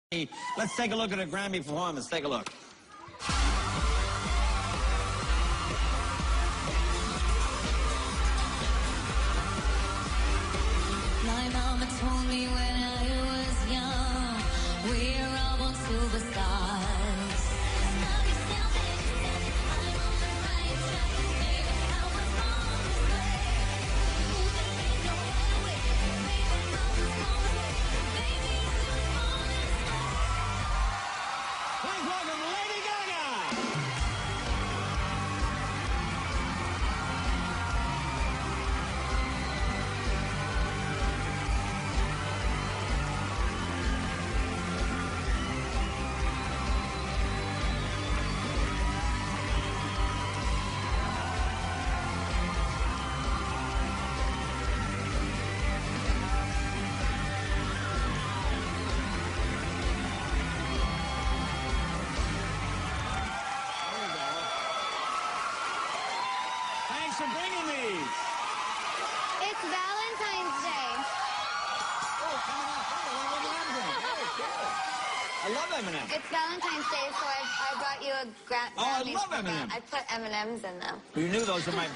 Let's take a look at a Grammy performance. Take a look. My mama told me when I was young, we're all born superstars. Please welcome Lady Gaga. Thanks for bringing these. It's Valentine's Day. Oh, coming up. I love M&M's. It's Valentine's Day, so I brought you a I Grammy. love M&M's. I put M&M's in them. You knew those are my.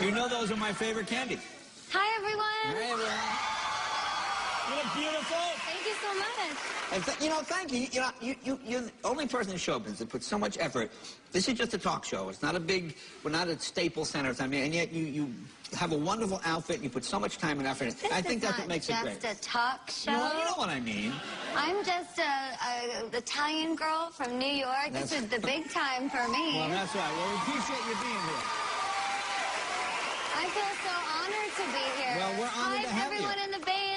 You know those are my favorite candies. Hi, everyone. Hey, everyone. You look beautiful. Thank you so much. And thank you. You're the only person in show business that puts so much effort. This is just a talk show. It's not a big, we're not at Staples Center. I mean, and yet you have a wonderful outfit. You put so much time and effort in it. I think that's what makes it great. Just a talk show. No, you know what I mean. I'm just a Italian girl from New York. This is the big time for me. Well, that's right. Well, we appreciate you being here. I feel so honored to be here. Well, we're honored to have you. Hi, everyone in the band.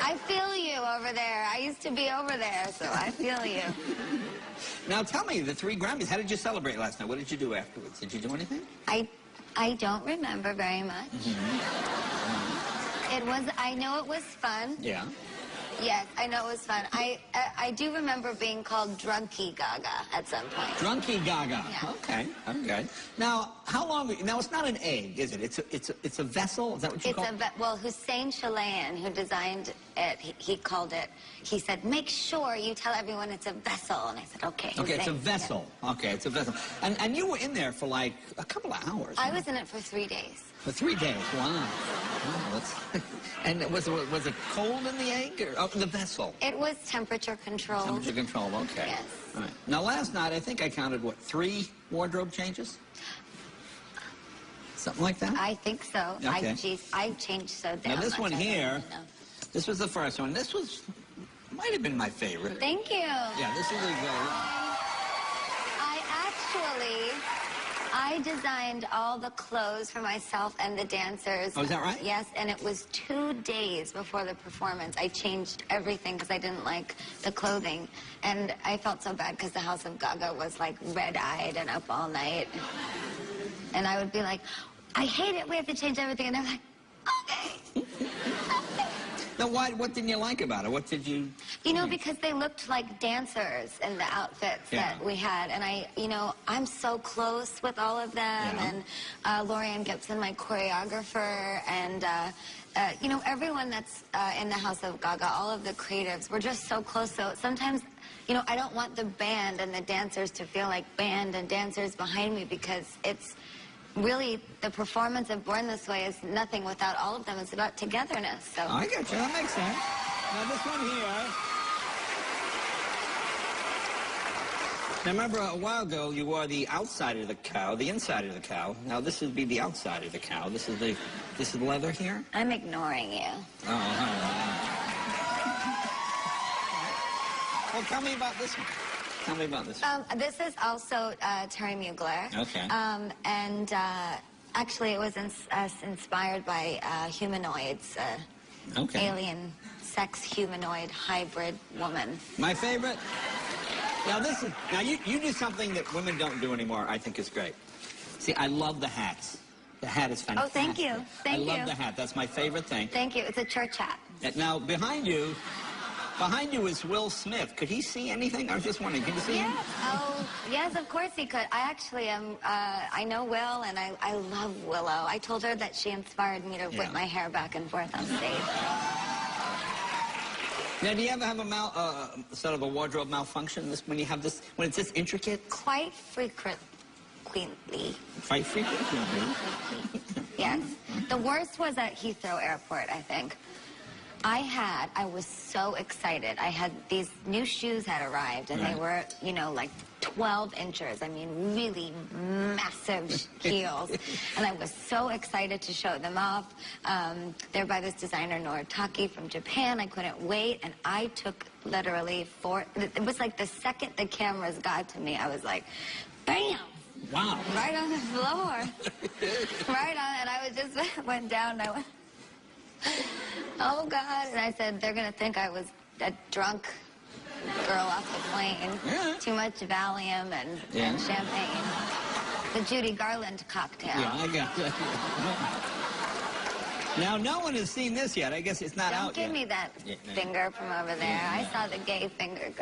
I feel you over there. I used to be over there, so I feel you. Now, tell me, the 3 Grammys, how did you celebrate last night? What did you do afterwards? Did you do anything? I don't remember very much. I know it was fun. Yeah. Yes, I know it was fun. I do remember being called Drunky Gaga at some point. Drunky Gaga. Yeah. Okay. Okay. Now, how long? Now, it's not an egg, is it? It's a vessel. Is that what you call it? Well, Hussein Chalayan, who designed it, he called it. He said, "Make sure you tell everyone it's a vessel." And I said, "Okay." Okay, it's a Hussein." vessel. Yeah. Okay, it's a vessel. And you were in there for like a couple of hours. I was in it for 3 days. For 3 days. Wow. Wow, and was it cold in the egg or the vessel? It was temperature controlled. Temperature control. Okay. Yes. All right. Now, last night I think I counted 3 wardrobe changes. Something like that. I think so. Okay. I changed so damn Now this much, one I don't here, even know. this was the first one. This might have been my favorite. Thank you. Yeah, this is a good. I designed all the clothes for myself and the dancers. Oh, is that right? Yes, and it was 2 days before the performance. I changed everything because I didn't like the clothing. And I felt so bad because the House of Gaga was like red-eyed and up all night. And I would be like, I hate it, we have to change everything. And they're like, okay. Now, what didn't you like about it? What did you... You know, because they looked like dancers in the outfits that we had. And I'm so close with all of them. Yeah. And Lorianne Gibson, my choreographer, and, everyone that's in the House of Gaga, all of the creatives, we're just so close. So sometimes, I don't want the band and the dancers to feel like band and dancers behind me because it's... Really, the performance of Born This Way is nothing without all of them. It's about togetherness. So I get you. That makes sense. Now, this one here. Now, remember, a while ago, you wore the outside of the cow, the inside of the cow. Now, this would be the outside of the cow. This is leather here. I'm ignoring you. Oh, all right. Well, tell me about this one. Tell me about this one. This is also Terry Mugler. Okay. Actually, it was inspired by humanoids, alien sex humanoid hybrid woman. My favorite? Now, you do something that women don't do anymore, I think is great. See, I love the hats. The hat is fantastic. Oh, thank you. Thank you. I love the hat. That's my favorite thing. Thank you. It's a church hat. Now, behind you is Will Smith. Could he see anything? I was just wondering, can you see him? Oh, yes, of course he could. I actually am, I know Will, and I love Willow. I told her that she inspired me to whip my hair back and forth on stage. Now, do you ever have a sort of a wardrobe malfunction when you have this, when it's this intricate? Quite frequently. Quite frequently. Yes. The worst was at Heathrow Airport, I think. I was so excited. These new shoes had arrived, and they were, you know, like 12 inches. I mean, really massive heels. And I was so excited to show them off. They're by this designer, Noritake, from Japan. I couldn't wait, and I took literally it was like the second the cameras got to me, I was like, bam! Wow. Right on the floor. Right on, and I just went down, and I went, oh, God. And I said, they're going to think I was a drunk girl off the plane. Yeah. Too much Valium and champagne. The Judy Garland cocktail. Yeah, I got that. Now, no one has seen this yet. I guess it's not out yet. Don't give me that finger from over there. I saw the gay finger.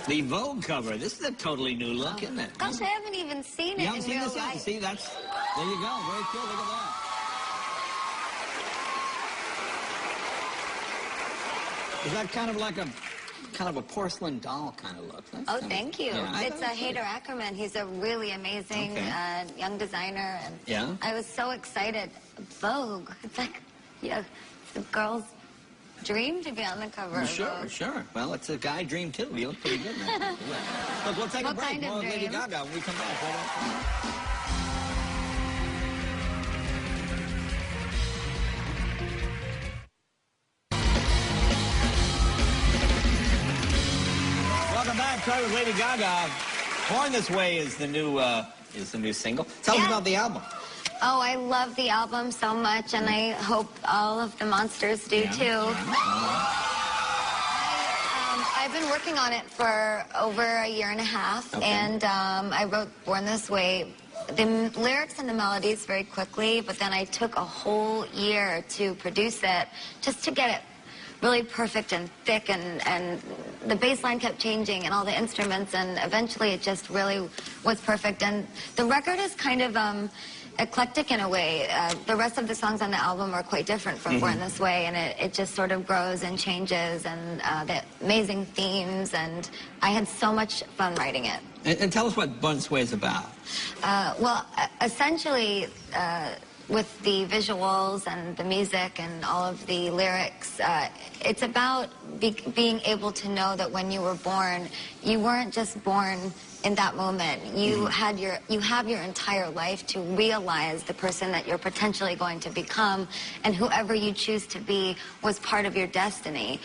The Vogue cover. This is a totally new look, isn't it? Gosh, I haven't even seen it You haven't in seen real this yet? life. See, there you go. Very cool. Look at that. Is that kind of like a porcelain doll kind of look? Oh, thank you. Yeah, It's Hader Ackerman. He's a really amazing young designer. And I was so excited. Vogue. It's like, it's a girl's dream to be on the cover of Vogue. Sure. Well, it's a guy dream, too. You look pretty good in that. Look, we'll take a break. Kind of More of Lady dream? Gaga when we come back. Welcome back. Try with Lady Gaga. Born This Way is the new single. Tell us about the album. Oh, I love the album so much, and I hope all of the monsters do too. I've been working on it for over a year and a half, and I wrote Born This Way. The lyrics and the melodies very quickly, but then I took a whole year to produce it, just to get it really perfect and thick, and the bass line kept changing and all the instruments, and eventually it just really was perfect. And the record is kind of eclectic in a way. The rest of the songs on the album are quite different from Born This Way, and it just sort of grows and changes, and the amazing themes, and I had so much fun writing it. And tell us what Born This Way is about. Well, essentially, with the visuals and the music and all of the lyrics, it's about being able to know that when you were born, you weren't just born in that moment. You have your entire life to realize the person that you're potentially going to become, and whoever you choose to be was part of your destiny.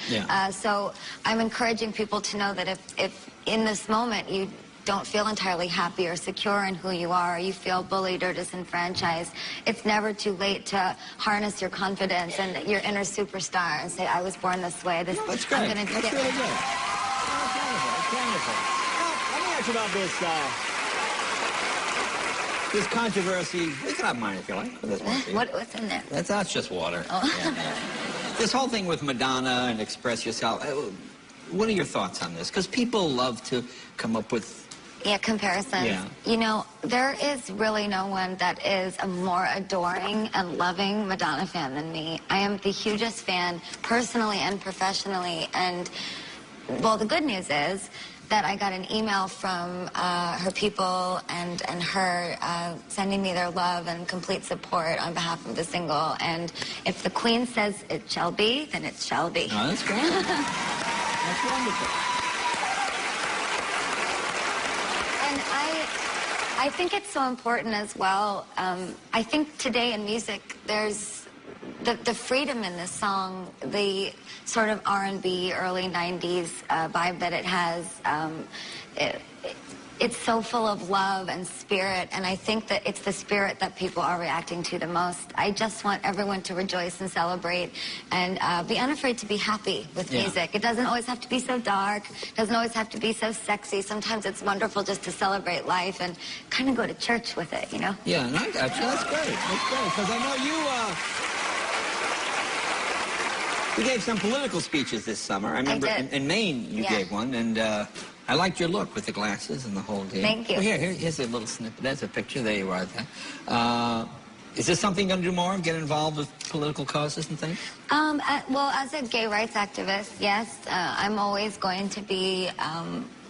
So I'm encouraging people to know that if in this moment you don't feel entirely happy or secure in who you are, or you feel bullied or disenfranchised, it's never too late to harness your confidence and your inner superstar and say, I was born this way. That's great. I'm gonna That's get really good. That's wonderful. Let me ask you about this controversy. You can have mine if you like. What's in there? That's just water. This whole thing with Madonna and Express Yourself. What are your thoughts on this? Because people love to come up with comparisons. You know, there is really no one that is a more adoring and loving Madonna fan than me. I am the hugest fan, personally and professionally. And, well, the good news is that I got an email from her people and her sending me their love and complete support on behalf of the single. And if the Queen says it shall be, then it shall be. Oh, that's great. That's wonderful. And I think it's so important as well. I think today in music, there's the freedom in this song, the sort of R&B, early 90s vibe that it has. It's so full of love and spirit, and I think that it's the spirit that people are reacting to the most. I just want everyone to rejoice and celebrate and be unafraid to be happy with music. It doesn't always have to be so dark. It doesn't always have to be so sexy. Sometimes it's wonderful just to celebrate life and kind of go to church with it, you know? Yeah, and I got you. That's great. That's great, because I know you gave some political speeches this summer. I remember in Maine you gave one, and I liked your look with the glasses and the whole deal. Thank you. Well, here's a little snippet. There's a picture. There you are. Is this something you're going to do more? Get involved with political causes and things? Well, as a gay rights activist, yes, I'm always going to be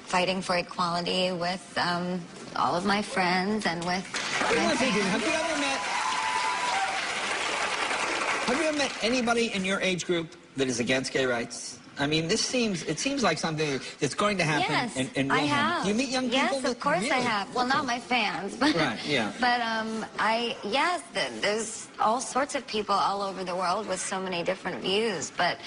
fighting for equality with all of my friends and with my Have family. you ever met anybody in your age group that is against gay rights? I mean, it seems like something that's going to happen. Yes, and I have. Do you meet young people? Yes, of course really? I have. Well, not my fans, but right, yeah. But yes, there's all sorts of people all over the world with so many different views. But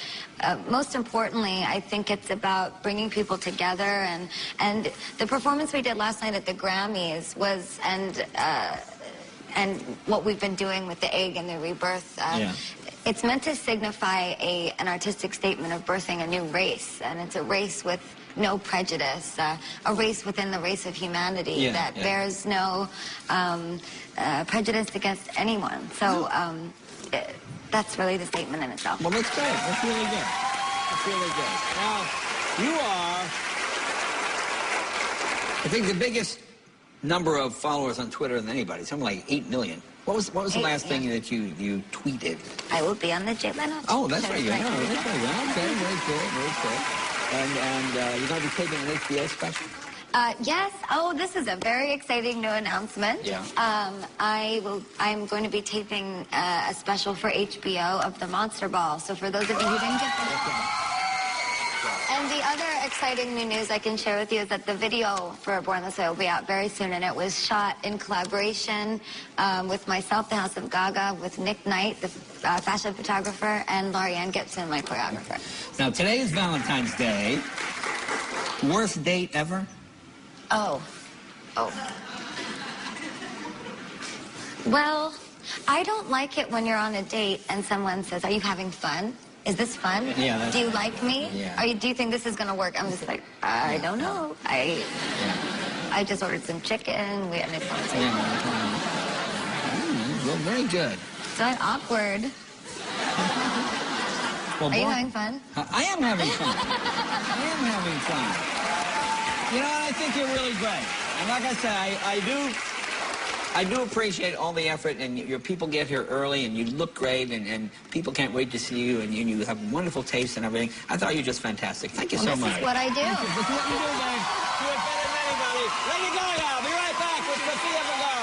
most importantly, I think it's about bringing people together, and the performance we did last night at the Grammys was and what we've been doing with the egg and the rebirth. Yeah. It's meant to signify an artistic statement of birthing a new race, and it's a race with no prejudice, a race within the race of humanity that bears no prejudice against anyone. So that's really the statement in itself. Well, that's great. That's really good. That's really good. Now, you are, I think, the biggest number of followers on Twitter than anybody. Something like 8 million. What was the last thing that you tweeted? I will be on the Jay Leno. Oh, that's very good. Oh, that's very good. Okay, very good, very good. And you're going to be taking an HBO special? Yes. Oh, this is a very exciting new announcement. Yeah. I'm going to be taping a special for HBO of the Monster Ball. So for those of you who didn't get the... And the other exciting new news I can share with you is that the video for Born This Way will be out very soon, and it was shot in collaboration with myself, the House of Gaga, with Nick Knight, the fashion photographer, and Lorianne Gibson, my choreographer. Now, today is Valentine's Day. Worst date ever? Oh. Well, I don't like it when you're on a date and someone says, "Are you having fun? Is this fun? Yeah, do you like me? Yeah. Do you think this is going to work?" I'm just like, I don't know. I just ordered some chicken. We had a conversation. Well, very good. It's not awkward. Well, Are you having fun? I am having fun. I am having fun. You know, I think you're really great. And like I said, I do appreciate all the effort, and your people get here early, and you look great, and people can't wait to see you, and you have wonderful taste and everything. I thought you were just fantastic. Thank you so much. This is what I do. This is what you do, man. Do it better than anybody. Lady Gaga, I'll be right back with Sofia Vergara.